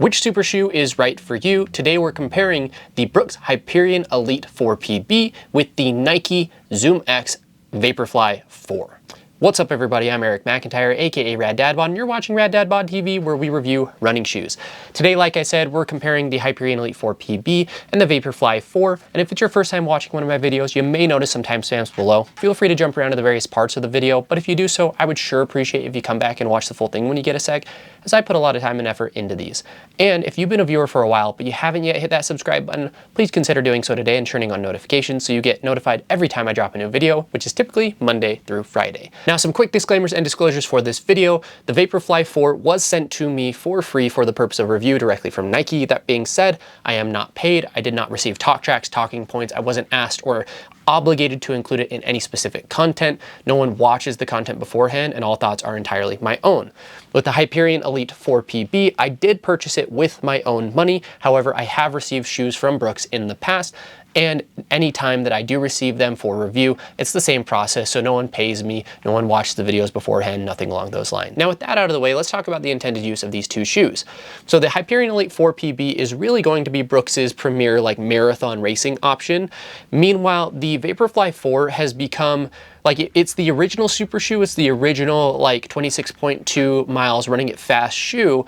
Which super shoe is right for you? Today we're comparing the Brooks Hyperion Elite 4PB with the Nike Zoom X Vaporfly 4. What's up everybody, I'm Eric McIntyre, aka Rad Dad Bod, and you're watching Rad Dad Bod TV, where we review running shoes. Today, like I said, we're comparing the Hyperion Elite 4PB and the Vaporfly 4, and if it's your first time watching one of my videos, you may notice some timestamps below. Feel free to jump around to the various parts of the video, but if you do so, I would sure appreciate if you come back and watch the full thing when you get a sec, as I put a lot of time and effort into these. And if you've been a viewer for a while, but you haven't yet hit that subscribe button, please consider doing so today and turning on notifications so you get notified every time I drop a new video, which is typically Monday through Friday. Now, some quick disclaimers and disclosures for this video. The Vaporfly 4 was sent to me for free for the purpose of review directly from Nike. That being said, I am not paid. I did not receive talk tracks, talking points. I wasn't asked or obligated to include it in any specific content. No one watches the content beforehand, and all thoughts are entirely my own. With the Hyperion Elite 4PB, I did purchase it with my own money. However, I have received shoes from Brooks in the past, and any time that I do receive them for review, it's the same process, so no one pays me, no one watches the videos beforehand, nothing along those lines. Now with that out of the way, let's talk about the intended use of these two shoes. So the Hyperion Elite 4PB is really going to be Brooks's premier marathon racing option. Meanwhile, the Vaporfly 4 has become it's the original super shoe, it's the original 26.2 miles running it fast shoe.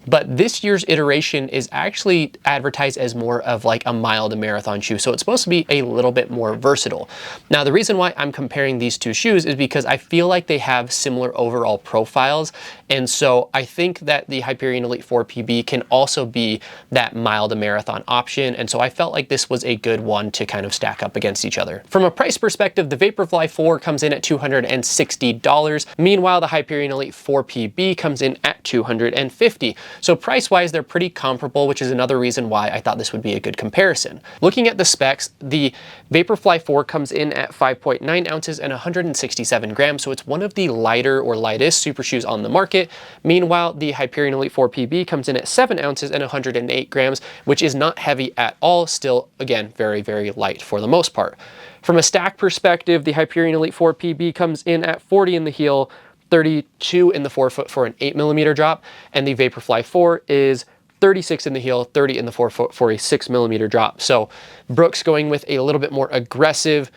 But this year's iteration is actually advertised as more of a mild marathon shoe. So it's supposed to be a little bit more versatile. Now, the reason why I'm comparing these two shoes is because I feel like they have similar overall profiles. And so I think that the Hyperion Elite 4PB can also be that mild marathon option. And so I felt like this was a good one to kind of stack up against each other. From a price perspective, the Vaporfly 4 comes in at $260. Meanwhile, the Hyperion Elite 4PB comes in at $250. So price-wise, they're pretty comparable, which is another reason why I thought this would be a good comparison. Looking at the specs, the Vaporfly 4 comes in at 5.9 ounces and 167 grams, so it's one of the lighter or lightest super shoes on the market. Meanwhile, the Hyperion Elite 4PB comes in at 7 ounces and 108 grams, which is not heavy at all, still, again, very, very light for the most part. From a stack perspective, the Hyperion Elite 4PB comes in at 40 in the heel, 32 in the forefoot for an 8mm drop, and the Vaporfly 4 is 36 in the heel, 30 in the forefoot for a 6mm drop. So Brooks going with a little bit more aggressive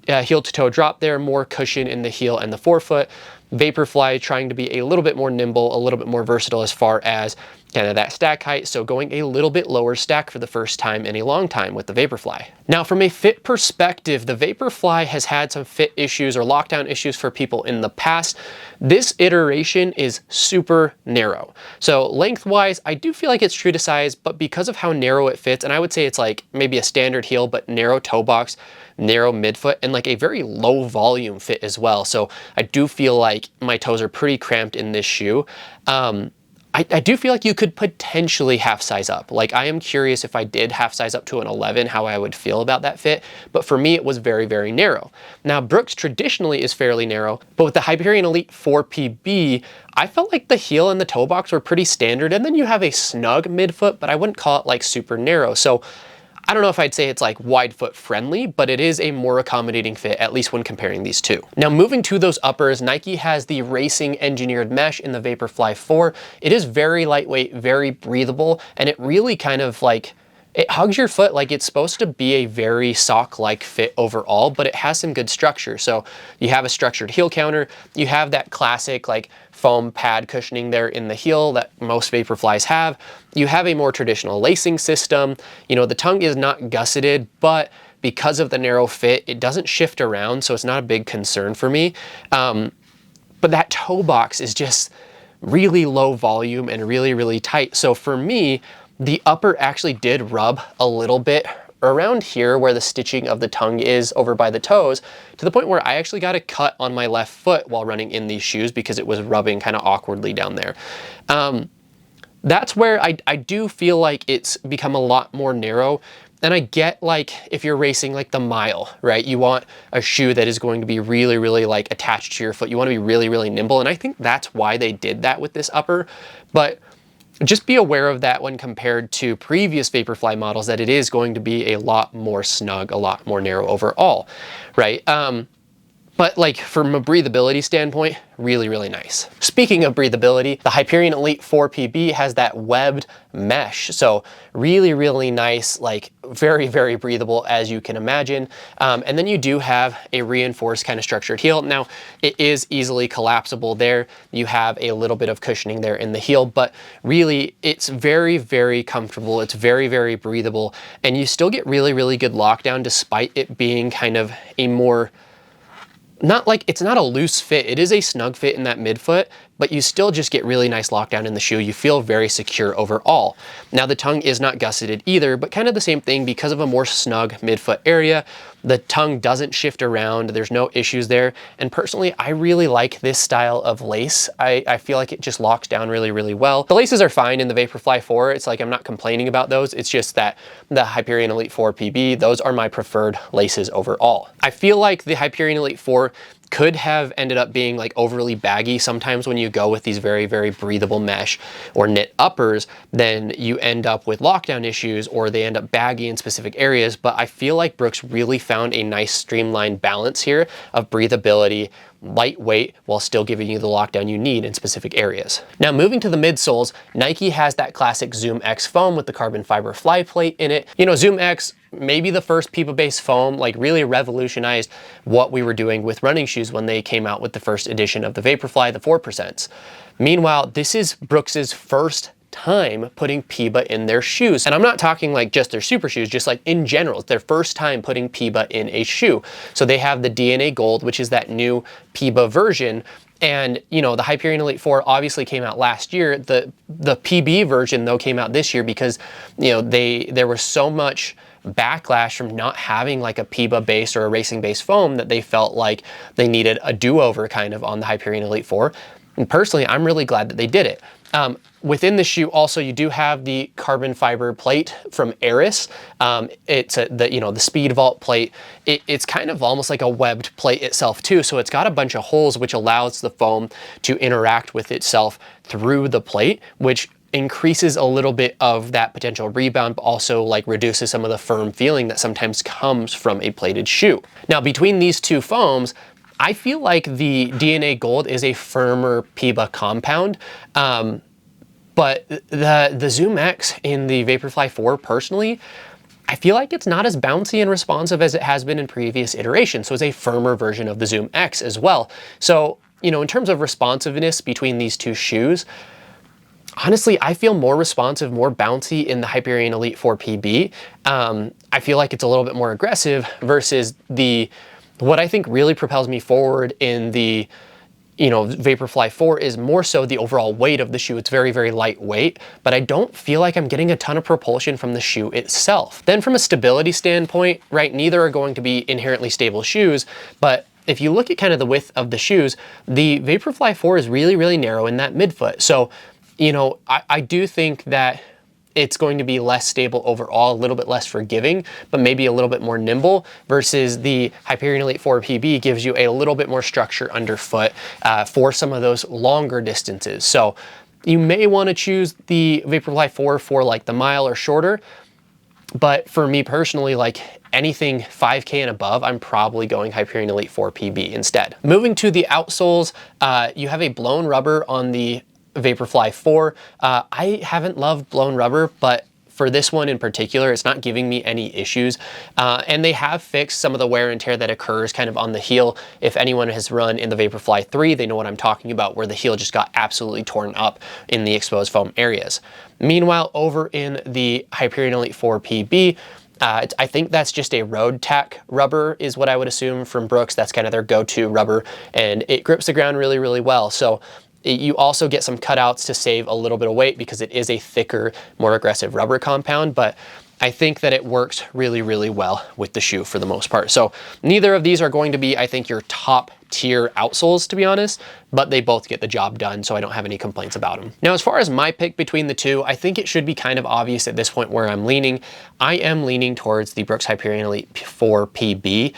heel to toe drop there, more cushion in the heel and the forefoot. Vaporfly trying to be a little bit more nimble, a little bit more versatile as far as kind of that stack height, so going a little bit lower stack for the first time in a long time with the Vaporfly. Now from a fit perspective, the Vaporfly has had some fit issues or lockdown issues for people in the past. This iteration is super narrow. So lengthwise, I do feel like it's true to size, but because of how narrow it fits, and I would say it's maybe a standard heel, but narrow toe box, narrow midfoot, and a very low volume fit as well. So I do feel like my toes are pretty cramped in this shoe. I do feel like you could potentially half size up. I am curious if I did half size up to an 11, how I would feel about that fit. But for me, it was very, very narrow. Now, Brooks traditionally is fairly narrow, but with the Hyperion Elite 4PB, I felt like the heel and the toe box were pretty standard. And then you have a snug midfoot, but I wouldn't call it super narrow. So I don't know if I'd say it's wide foot friendly, but it is a more accommodating fit, at least when comparing these two. Now moving to those uppers, Nike has the racing engineered mesh in the Vaporfly 4. It is very lightweight, very breathable, and it really kind of it hugs your foot like it's supposed to be a very sock-like fit overall, but it has some good structure. So you have a structured heel counter, you have that classic foam pad cushioning there in the heel that most Vaporflies have. You have a more traditional lacing system. You know, the tongue is not gusseted, but because of the narrow fit, it doesn't shift around, so it's not a big concern for me. But that toe box is just really low volume and really, really tight. So for me, the upper actually did rub a little bit around here where the stitching of the tongue is over by the toes, to the point where I actually got a cut on my left foot while running in these shoes because it was rubbing kind of awkwardly down there. That's where I do feel like it's become a lot more narrow. And I get if you're racing the mile, right? You want a shoe that is going to be really, really attached to your foot. You want to be really, really nimble. And I think that's why they did that with this upper. But just be aware of that when compared to previous Vaporfly models, that it is going to be a lot more snug, a lot more narrow overall, right? But like from a breathability standpoint, really, really nice. Speaking of breathability, the Hyperion Elite 4PB has that webbed mesh. So really, really nice, like very, very breathable as you can imagine. And then you do have a reinforced kind of structured heel. Now it is easily collapsible there. You have a little bit of cushioning there in the heel, but really it's very, very comfortable. It's very, very breathable, and you still get really, really good lockdown despite it being kind of a more, not like, it's not a loose fit. It is a snug fit in that midfoot, but you still just get really nice lockdown in the shoe. You feel very secure overall. Now the tongue is not gusseted either, but kind of the same thing because of a more snug midfoot area. The tongue doesn't shift around. There's no issues there. And personally, I really like this style of lace. I feel like it just locks down really, really well. The laces are fine in the Vaporfly 4. It's like, I'm not complaining about those. It's just that the Hyperion Elite 4 PB, those are my preferred laces overall. I feel like the Hyperion Elite 4 could have ended up being like overly baggy. Sometimes when you go with these very, very breathable mesh or knit uppers, then you end up with lockdown issues, or they end up baggy in specific areas. But I feel like Brooks really found a nice streamlined balance here of breathability, lightweight, while still giving you the lockdown you need in specific areas. Now moving to the midsoles, Nike has that classic Zoom X foam with the carbon fiber fly plate in it. You know, Zoom X, maybe the first PEBA-based foam, like really revolutionized what we were doing with running shoes when they came out with the first edition of the Vaporfly, the 4%. Meanwhile, this is Brooks's first time putting PEBA in their shoes. And I'm not talking like just their super shoes, just like in general. It's their first time putting PEBA in a shoe. So they have the DNA Gold, which is that new PEBA version. And, you know, the Hyperion Elite 4 obviously came out last year. The PB version, though, came out this year because, you know, there was so much backlash from not having like a PEBA based or a racing based foam that they felt like they needed a do-over kind of on the Hyperion Elite 4. And personally, I'm really glad that they did it. Within the shoe, also, you do have the carbon fiber plate from Eris. It's the Speed Vault plate. It's kind of almost like a webbed plate itself too. So it's got a bunch of holes, which allows the foam to interact with itself through the plate, which increases a little bit of that potential rebound, but also like reduces some of the firm feeling that sometimes comes from a plated shoe. Now, between these two foams, I feel like the DNA Gold is a firmer PEBA compound. But the Zoom X in the Vaporfly 4, personally, I feel like it's not as bouncy and responsive as it has been in previous iterations. So it's a firmer version of the Zoom X as well. So, you know, in terms of responsiveness between these two shoes, honestly, I feel more responsive, more bouncy in the Hyperion Elite 4 PB. I feel like it's a little bit more aggressive versus what I think really propels me forward in the Vaporfly 4 is more so the overall weight of the shoe. It's very, very lightweight, but I don't feel like I'm getting a ton of propulsion from the shoe itself. Then from a stability standpoint, right, neither are going to be inherently stable shoes, but if you look at kind of the width of the shoes, the Vaporfly 4 is really, really narrow in that midfoot. So, you know, I do think that it's going to be less stable overall, a little bit less forgiving, but maybe a little bit more nimble, versus the Hyperion Elite 4 PB gives you a little bit more structure underfoot for some of those longer distances. So you may want to choose the Vaporfly 4 for like the mile or shorter, but for me personally, like anything 5K and above, I'm probably going Hyperion Elite 4 PB instead. Moving to the outsoles, you have a blown rubber on the Vaporfly 4. I haven't loved blown rubber, but for this one in particular, it's not giving me any issues. And they have fixed some of the wear and tear that occurs kind of on the heel. If anyone has run in the Vaporfly 3, they know what I'm talking about, where the heel just got absolutely torn up in the exposed foam areas. Meanwhile, over in the Hyperion Elite 4 PB, I think that's just a road tack rubber is what I would assume from Brooks. That's kind of their go-to rubber, and it grips the ground really, really well. So you also get some cutouts to save a little bit of weight because it is a thicker, more aggressive rubber compound, but I think that it works really, really well with the shoe for the most part. So neither of these are going to be, I think, your top tier outsoles, to be honest, but they both get the job done, so I don't have any complaints about them. Now, as far as my pick between the two, I think it should be kind of obvious at this point where I'm leaning. I am leaning towards the Brooks Hyperion Elite 4 PB.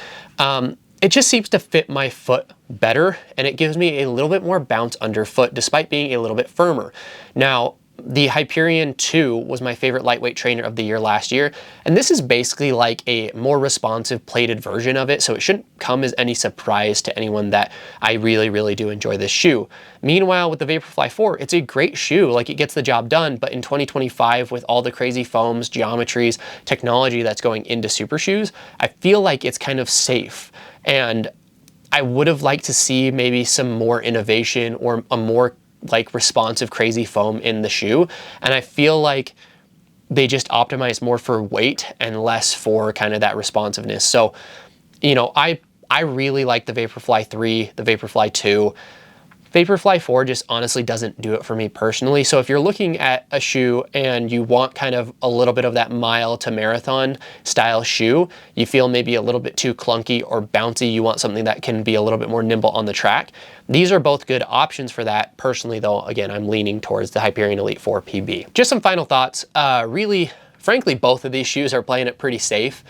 It just seems to fit my foot better, and it gives me a little bit more bounce underfoot despite being a little bit firmer. Now, the Hyperion 2 was my favorite lightweight trainer of the year last year, and this is basically like a more responsive plated version of it, so it shouldn't come as any surprise to anyone that I really do enjoy this shoe. Meanwhile, with the Vaporfly 4, it's a great shoe, like it gets the job done, but in 2025, with all the crazy foams, geometries, technology that's going into super shoes, I feel like it's kind of safe, and I would have liked to see maybe some more innovation or a more like responsive crazy foam in the shoe, and I feel like they just optimize more for weight and less for kind of that responsiveness. So, you know, I really like the Vaporfly 3, the Vaporfly 2. Vaporfly 4 just honestly doesn't do it for me personally. So if you're looking at a shoe and you want kind of a little bit of that mile to marathon style shoe, you feel maybe a little bit too clunky or bouncy, you want something that can be a little bit more nimble on the track, these are both good options for that. Personally though, again, I'm leaning towards the Hyperion Elite 4 PB. Just some final thoughts. Really, frankly, both of these shoes are playing it pretty safe.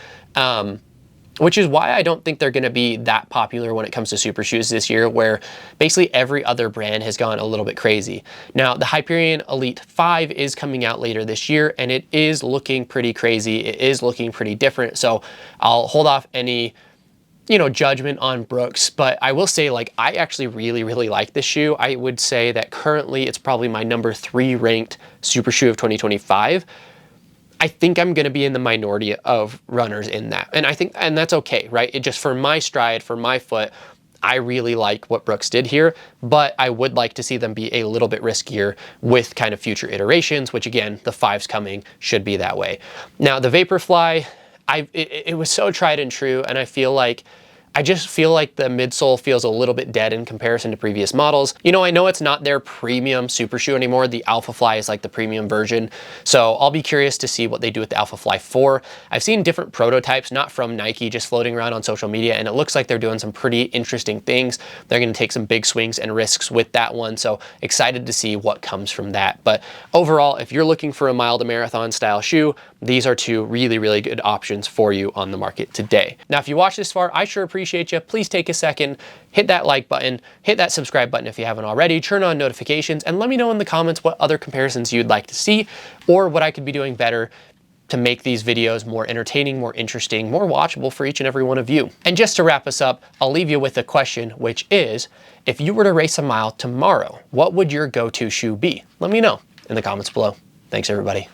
Which is why I don't think they're going to be that popular when it comes to super shoes this year, where basically every other brand has gone a little bit crazy. Now, the Hyperion Elite 5 is coming out later this year, and it is looking pretty crazy. It is looking pretty different, so I'll hold off any, you know, judgment on Brooks, but I will say, like, I actually really like this shoe. I would say that currently it's probably my number 3 ranked super shoe of 2025. I think I'm going to be in the minority of runners in that. And that's okay, right? It just, for my stride, for my foot, I really like what Brooks did here, but I would like to see them be a little bit riskier with kind of future iterations, which again, the 5's coming, should be that way. Now the Vaporfly, it was so tried and true, and I just feel like the midsole feels a little bit dead in comparison to previous models. You know, I know it's not their premium super shoe anymore. The alphafly is like the premium version. So I'll be curious to see what they do with the alphafly 4. I've seen different prototypes, not from Nike, just floating around on social media, and it looks like they're doing some pretty interesting things. They're going to take some big swings and risks with that one. So excited to see what comes from that. But overall, if you're looking for a mile to marathon style shoe, these are 2 really good options for you on the market today. Now, if you watched this far, I sure appreciate you. Please take a second, hit that like button, hit that subscribe button if you haven't already, turn on notifications, and let me know in the comments what other comparisons you'd like to see or what I could be doing better to make these videos more entertaining, more interesting, more watchable for each and every one of you. And just to wrap us up, I'll leave you with a question, which is, if you were to race a mile tomorrow, what would your go-to shoe be? Let me know in the comments below. Thanks, everybody.